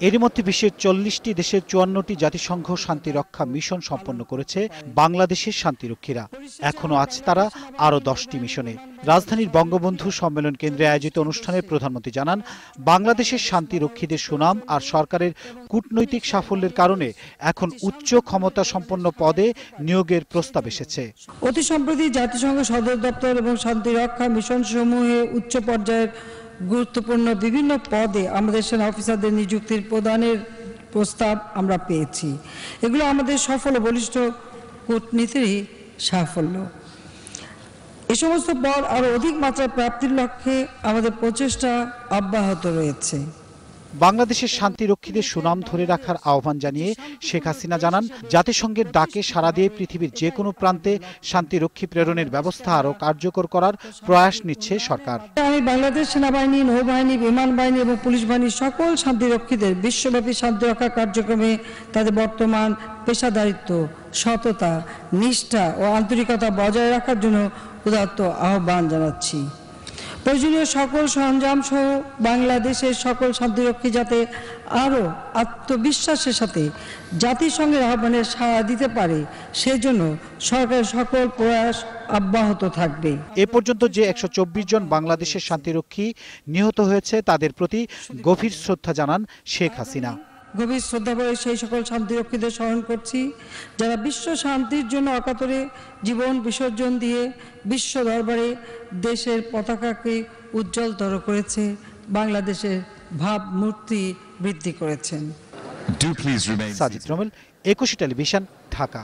এরই মধ্যে বিশ্বের 40টি দেশের 54টি জাতিসংঘ শান্তিরক্ষা মিশন সম্পন্ন করেছে বাংলাদেশের শান্তিরক্ষীরা। এখনো আছে তারা আরও 10টি মিশনে। রাজধানীর বঙ্গবন্ধু সম্মেলন কেন্দ্রে আয়োজিত অনুষ্ঠানে প্রধানমন্ত্রী জানান, বাংলাদেশের শান্তিরক্ষীদের সুনাম আর সরকারের কূটনৈতিক সাফল্যের কারণে এখন উচ্চ ক্ষমতা সম্পন্ন পদে নিয়োগের প্রস্তাব এসেছে। অতি সম্প্রতি জাতিসংঘ সদর দপ্তর এবং শান্তিরক্ষা মিশন সমূহে উচ্চ পর্যায়ের গুরুত্বপূর্ণ বিভিন্ন পদে আমাদের সেনা অফিসারদের নিযুক্তির প্রদানের প্রস্তাব আমরা পেয়েছি। এগুলো আমাদের সফল ও বলিষ্ঠ কূটনীতিরই সাফল্য। এ সমস্ত পদ আরও অধিক মাত্রায় প্রাপ্তির লক্ষ্যে আমাদের প্রচেষ্টা অব্যাহত রয়েছে। বাংলাদেশের শান্তিরক্ষীদের সুনাম ধরে রাখার আহ্বান জানিয়ে শেখ হাসিনা জানান, জাতিসংঘের ডাকে সাড়া দিয়ে পৃথিবীর যে কোনো প্রান্তে শান্তিরক্ষী প্রেরণের ব্যবস্থা আরও কার্যকর করার প্রয়াস নিচ্ছে সরকার। আমি বাংলাদেশ সেনাবাহিনী, নৌবাহিনী, বিমান বাহিনী এবং পুলিশ বাহিনীর সকল শান্তিরক্ষীদের বিশ্বব্যাপী শান্তিরক্ষা কার্যক্রমে তাদের বর্তমান পেশাদারিত্ব, সততা, নিষ্ঠা ও আন্তরিকতা বজায় রাখার জন্য উদাত্ত আহ্বান জানাচ্ছি। প্রয়োজনীয় সকল সরঞ্জাম সহ বাংলাদেশের সকল শান্তিরক্ষী যাতে আরও আত্মবিশ্বাসের সাথে জাতিসংঘের আহ্বানে সাড়া দিতে পারে, সেজন্য সরকারের সকল প্রয়াস অব্যাহত থাকবে। এ পর্যন্ত যে 124 জন বাংলাদেশের শান্তিরক্ষী নিহত হয়েছে তাদের প্রতি গভীর শ্রদ্ধা জানান শেখ হাসিনা। গভীর শ্রদ্ধা করে সেই সকল শান্তিরক্ষীদের স্মরণ করছি যারা বিশ্ব শান্তির জন্য অকাতরে জীবন বিসর্জন দিয়ে বিশ্ব দরবারে দেশের পতাকাকে উজ্জ্বলতর করেছে, বাংলাদেশের ভাবমূর্তি বৃদ্ধি করেছেন। Sajid Rommel, 21 television, Dhaka.